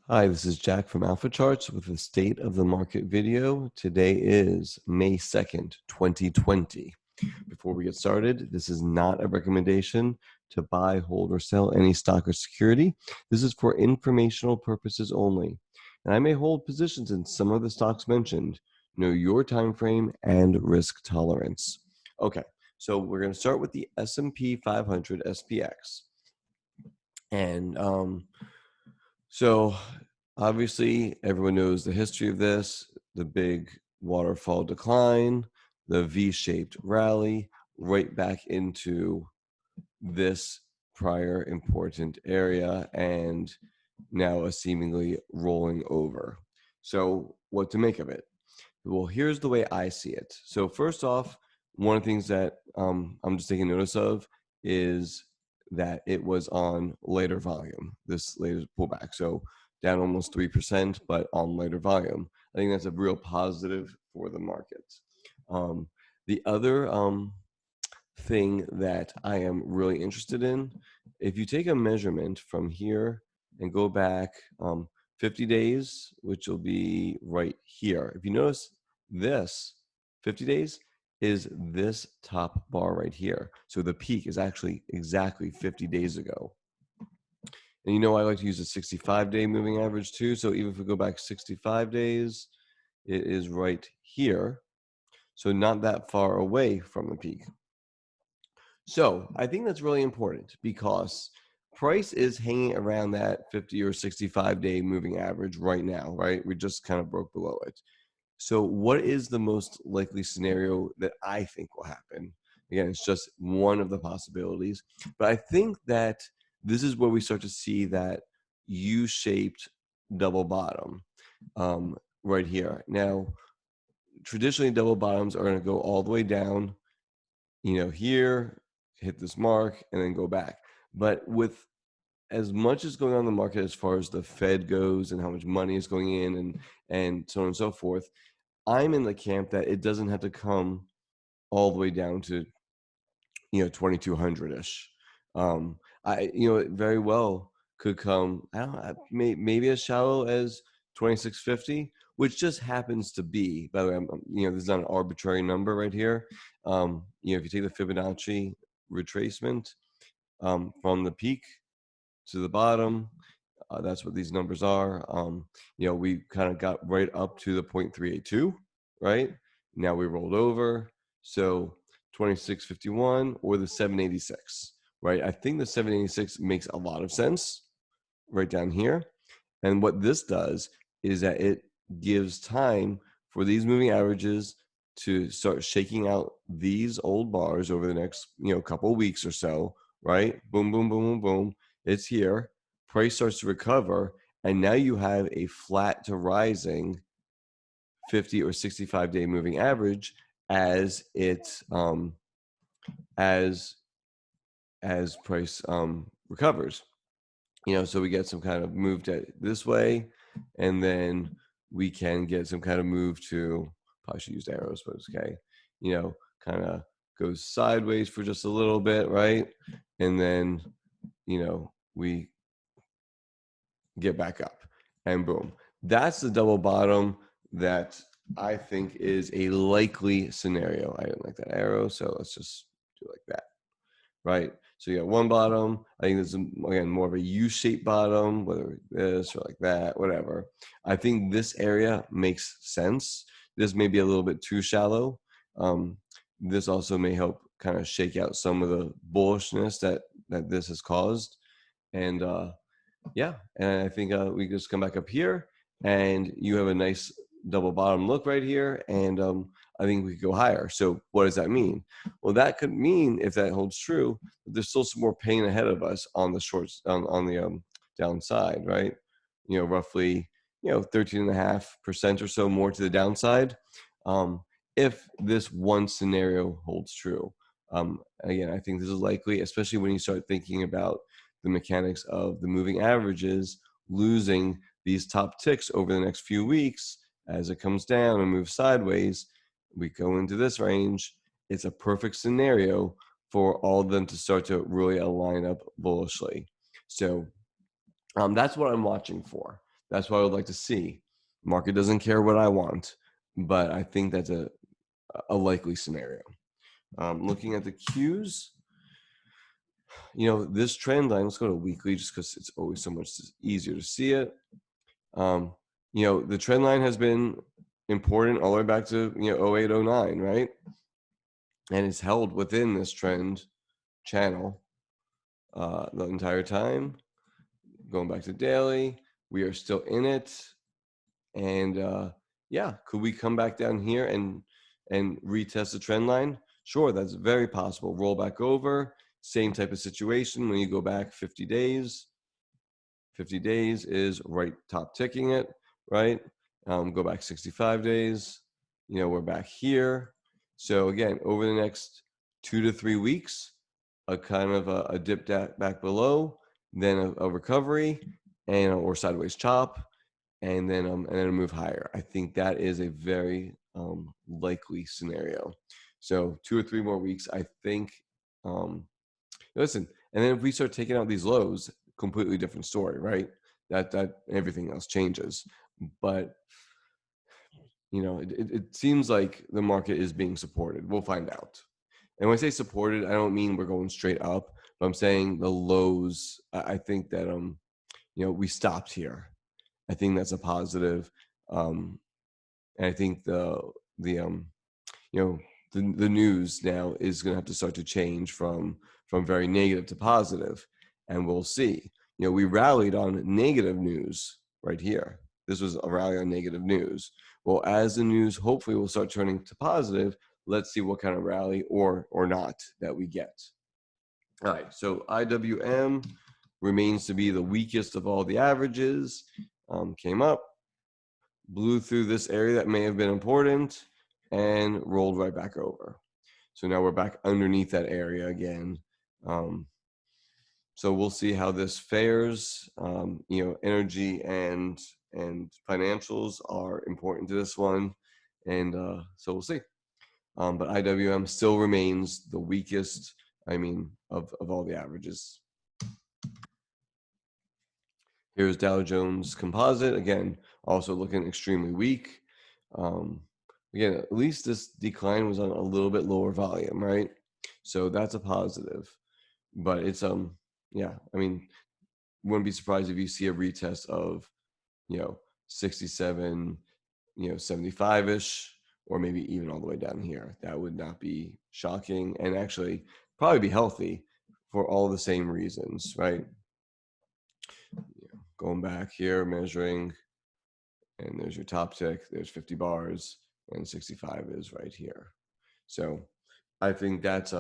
Hi, this is Jack from Alpha Charts with the State of the Market video. Today is May 2nd, 2020. Before we get started, this is not a recommendation to buy, hold, or sell any stock or security. This is for informational purposes only. And I may hold positions in some of the stocks mentioned. Know your time frame and risk tolerance. Okay, so we're going to start with the S&P 500 SPX. And so obviously everyone knows the history of this, the big waterfall decline, the V-shaped rally, right back into this prior important area, and now a seemingly rolling over. So what to make of it? Well, here's the way I see it. So first off, one of the things that I'm just taking notice of is that it was on lighter volume, this latest pullback. So down almost 3%, but on lighter volume. I think that's a real positive for the market. The other thing that I am really interested in, if you take a measurement from here and go back 50 days, which will be right here. If you notice this 50 days is this top bar right here. So the peak is actually exactly 50 days ago. And you know, I like to use a 65-day moving average too. So even if we go back 65 days, it is right here. So not that far away from the peak. So I think that's really important because price is hanging around that 50 or 65-day moving average right now, right? We just kind of broke below it. So what is the most likely scenario that I think will happen? Again, it's just one of the possibilities, but I think that this is where we start to see that U-shaped double bottom right here. Now, traditionally double bottoms are going to go all the way down, here, hit this mark, and then go back. But with as much as going on in the market as far as the Fed goes and how much money is going in and so on and so forth, I'm in the camp that it doesn't have to come all the way down to 2200-ish. It very well could come, I don't know, maybe as shallow as 2650, which just happens to be, by the way, this is not an arbitrary number right here. If you take the Fibonacci retracement from the peak to the bottom, that's what these numbers are. We kind of got right up to the 0.382, right? Now we rolled over. So 2651 or the 786, right? I think the 786 makes a lot of sense right down here. And what this does is that it gives time for these moving averages to start shaking out these old bars over the next, couple of weeks or so, right? Boom, boom, boom, boom, boom. It's here. Price starts to recover. And now you have a flat to rising 50 or 65-day moving average as it as price recovers. So we get some kind of move to this way, and then we can get some kind of move to, probably should use arrows, but it's okay. Kind of goes sideways for just a little bit, right? And then, we get back up, and boom. That's the double bottom that I think is a likely scenario. I didn't like that arrow, so let's just do it like that, right? So you got one bottom. I think this is, again, more of a U-shaped bottom, whether this or like that, whatever. I think this area makes sense. This may be a little bit too shallow. This also may help kind of shake out some of the bullishness that this has caused. And and I think we just come back up here, and you have a nice double bottom look right here, and I think we could go higher. So what does that mean? Well, that could mean, if that holds true, that there's still some more pain ahead of us on the shorts, on the downside, right? Roughly 13.5% or so more to the downside, if this one scenario holds true. Again, I think this is likely, especially when you start thinking about the mechanics of the moving averages losing these top ticks over the next few weeks. As it comes down and moves sideways, we go into this range. It's a perfect scenario for all of them to start to really align up bullishly. So that's what I'm watching for. That's what I would like to see. Market doesn't care what I want, but I think that's a likely scenario. Looking at the cues, this trend line, let's go to weekly just because it's always so much easier to see it. The trend line has been important all the way back to 08, 09, right? And it's held within this trend channel the entire time. Going back to daily, we are still in it. And could we come back down here and retest the trend line? Sure, that's very possible. Roll back over, same type of situation when you go back 50 days. 50 days is right top ticking it, right? Go back 65 days, we're back here. So again, over the next 2 to 3 weeks, a kind of a dip back below, then a recovery and or sideways chop, and then a move higher. I think that is a very likely scenario. So 2 or 3 more weeks, I think. Listen, and then if we start taking out these lows, completely different story, right? That everything else changes. But it seems like the market is being supported. We'll find out. And when I say supported, I don't mean we're going straight up, but I'm saying the lows. I think that we stopped here. I think that's a positive. And I think the news now is going to have to start to change from very negative to positive, and we'll see. We rallied on negative news right here. This was a rally on negative news. Well, as the news hopefully will start turning to positive, let's see what kind of rally or not that we get. All right, so IWM remains to be the weakest of all the averages. Came up, blew through this area that may have been important, and rolled right back over. So now we're back underneath that area again. So we'll see how this fares. Energy and financials are important to this one, and so we'll see. But IWM still remains the weakest, of all the averages. Here's Dow Jones Composite, again, also looking extremely weak. Again, at least this decline was on a little bit lower volume, right? So that's a positive. But it's wouldn't be surprised if you see a retest of 67, 75-ish, or maybe even all the way down here. That would not be shocking, and actually probably be healthy for all the same reasons, right? Going back here, measuring, and there's your top tick, there's 50 bars, and 65 is right here. So I think that's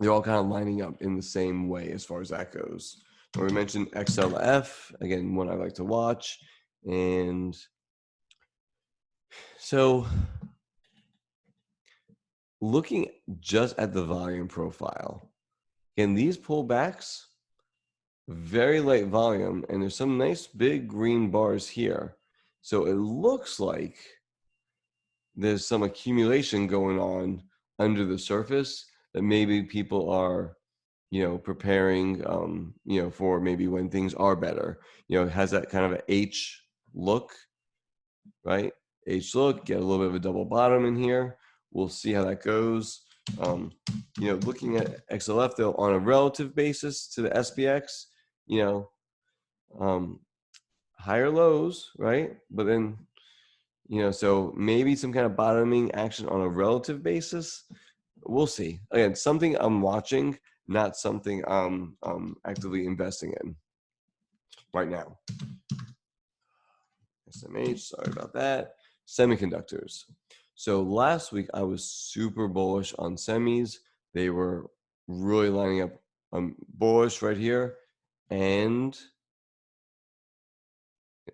they're all kind of lining up in the same way as far as that goes. When we mentioned XLF, again, one I like to watch. And so looking just at the volume profile, in these pullbacks, very light volume, and there's some nice big green bars here. So it looks like there's some accumulation going on under the surface that maybe people are preparing for maybe when things are better. It has that kind of an H look, right? H look, get a little bit of a double bottom in here. We'll see how that goes. Looking at XLF though on a relative basis to the SPX, higher lows, right? But then so maybe some kind of bottoming action on a relative basis. We'll see. Again, something I'm watching, not something I'm actively investing in right now. SMH, sorry about that. Semiconductors. So last week I was super bullish on semis. They were really lining up bullish right here, and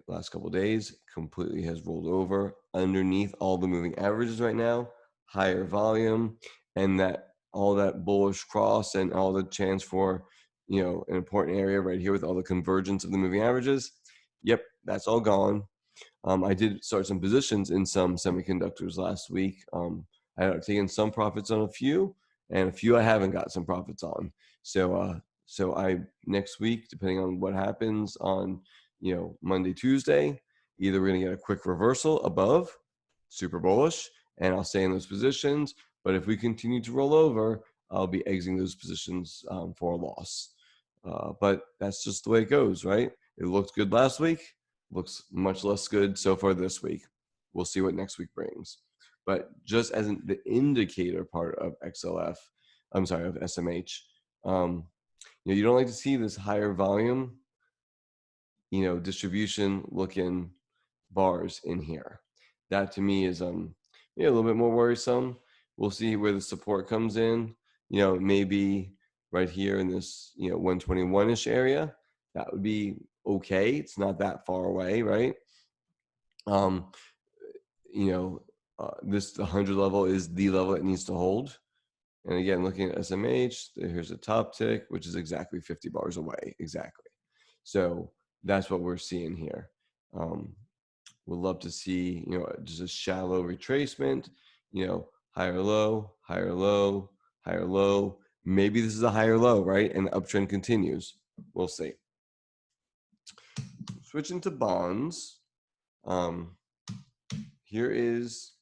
last couple of days completely has rolled over underneath all the moving averages right now. Higher volume, and that all that bullish cross and all the chance for an important area right here with all the convergence of the moving averages. Yep, that's all gone. I did start some positions in some semiconductors last week. I had taken some profits on a few, and a few I haven't got some profits on. So I next week, depending on what happens on Monday, Tuesday, either we're going to get a quick reversal above, super bullish, and I'll stay in those positions. But if we continue to roll over, I'll be exiting those positions for a loss. But that's just the way it goes, right? It looked good last week, looks much less good so far this week. We'll see what next week brings. But just as the indicator part of XLF, I'm sorry, of SMH, you don't like to see this higher volume, distribution looking bars in here. That to me is a little bit more worrisome. We'll see where the support comes in. Maybe right here in this 121-ish area. That would be okay. It's not that far away, right? This 100 level is the level it needs to hold. And again, looking at SMH, here's a top tick, which is exactly 50 bars away. Exactly. So that's what we're seeing here. We'd love to see, just a shallow retracement, higher low, higher low, higher low. Maybe this is a higher low, right? And the uptrend continues. We'll see. Switching to bonds. Here is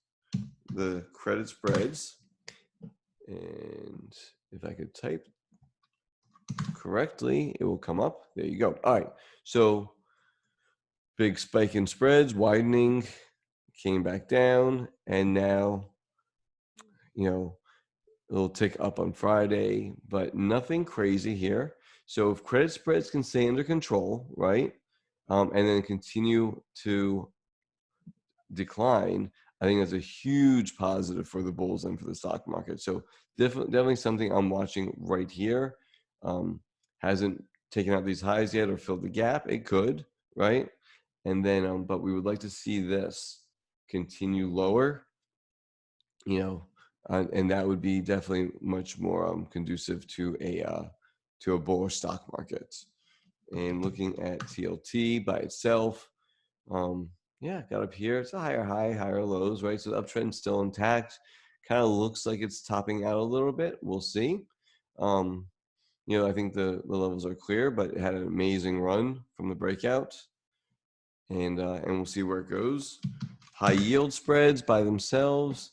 the credit spreads. And if I could type correctly, it will come up. There you go. All right. So big spike in spreads, widening, came back down, and now, it'll tick up on Friday, but nothing crazy here. So if credit spreads can stay under control, right, and then continue to decline, I think that's a huge positive for the bulls and for the stock market. So definitely something I'm watching right here. Hasn't taken out these highs yet or filled the gap. It could, right? And then, but we would like to see this continue lower, and that would be definitely much more conducive to a bullish stock market. And looking at TLT by itself, got up here. It's a higher high, higher lows, right? So the uptrend's still intact. Kind of looks like it's topping out a little bit. We'll see. I think the levels are clear, but it had an amazing run from the breakout, and we'll see where it goes. High yield spreads by themselves,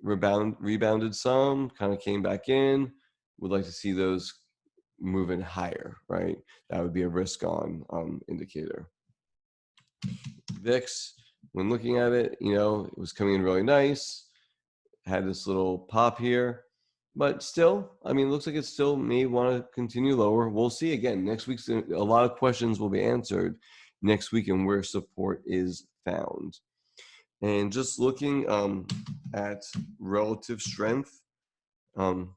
rebounded some, kind of came back in. Would like to see those moving higher, right? That would be a risk on indicator. VIX, when looking at it, it was coming in really nice. Had this little pop here, but still, it looks like it still may want to continue lower. We'll see again. Next week's a lot of questions will be answered next week and where support is found. And just looking at relative strength, to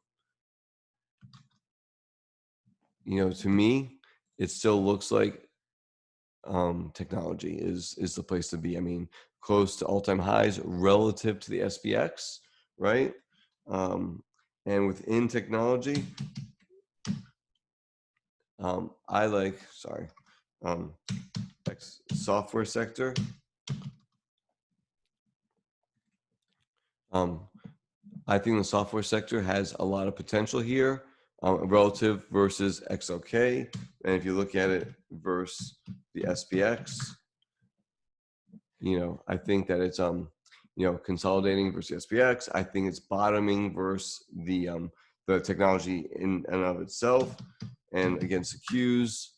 me, it still looks like technology is the place to be. Close to all-time highs relative to the SPX, right? And within technology, I like, software sector. I think the software sector has a lot of potential here, relative versus XOK. And if you look at it versus the SPX, I think that it's consolidating versus SPX. I think it's bottoming versus the technology in and of itself, and against the Qs,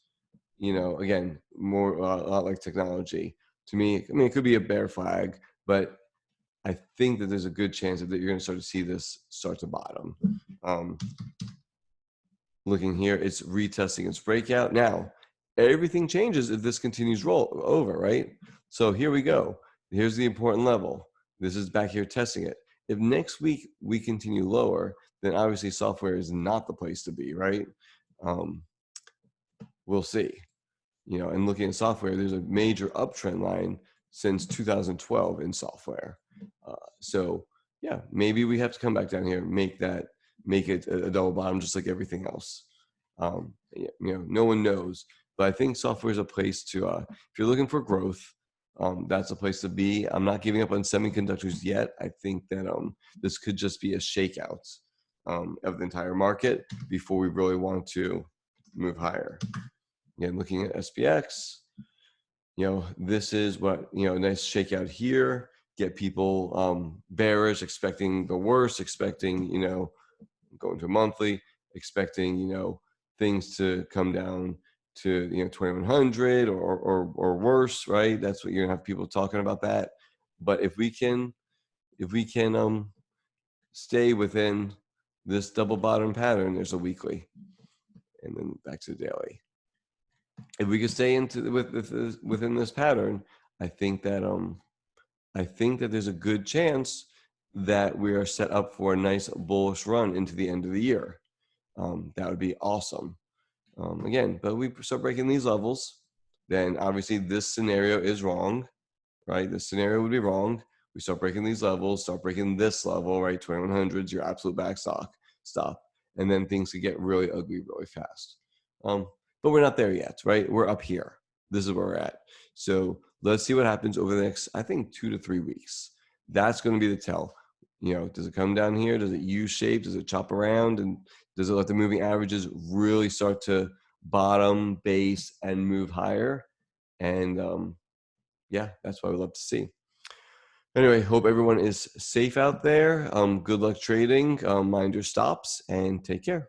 again, more a lot like technology. To me, it could be a bear flag, but I think that there's a good chance that you're going to start to see this start to bottom. Looking here, it's retesting its breakout. Now, everything changes if this continues roll over, right? So here we go. Here's the important level. This is back here testing it. If next week we continue lower, then obviously software is not the place to be, right? We'll see. And looking at software, there's a major uptrend line since 2012 in software. So yeah, maybe we have to come back down here, make it a double bottom, just like everything else. No one knows, but I think software is a place to, if you're looking for growth, that's a place to be. I'm not giving up on semiconductors yet. I think that this could just be a shakeout of the entire market before we really want to move higher. Again, looking at SPX, this is what, nice shakeout here, get people bearish, expecting the worst, expecting, going to monthly, expecting, things to come down to, 2100 or worse, right? That's what you're gonna have people talking about that. But if we can stay within this double bottom pattern, there's a weekly, and then back to the daily. If we could stay within this pattern, I think that there's a good chance that we are set up for a nice bullish run into the end of the year. That would be awesome. Again, but we start breaking these levels, then obviously this scenario is wrong, right? This scenario would be wrong. We start breaking these levels, start breaking this level, right? 2100s, your absolute stop, and then things could get really ugly really fast. But we're not there yet, right? We're up here. This is where we're at. So let's see what happens over the next, I think, 2 to 3 weeks. That's going to be the tell. Does it come down here? Does it U shape? Does it chop around? And does it let the moving averages really start to bottom, base, and move higher? And yeah, that's what I would love to see. Anyway, hope everyone is safe out there. Good luck trading. Mind your stops and take care.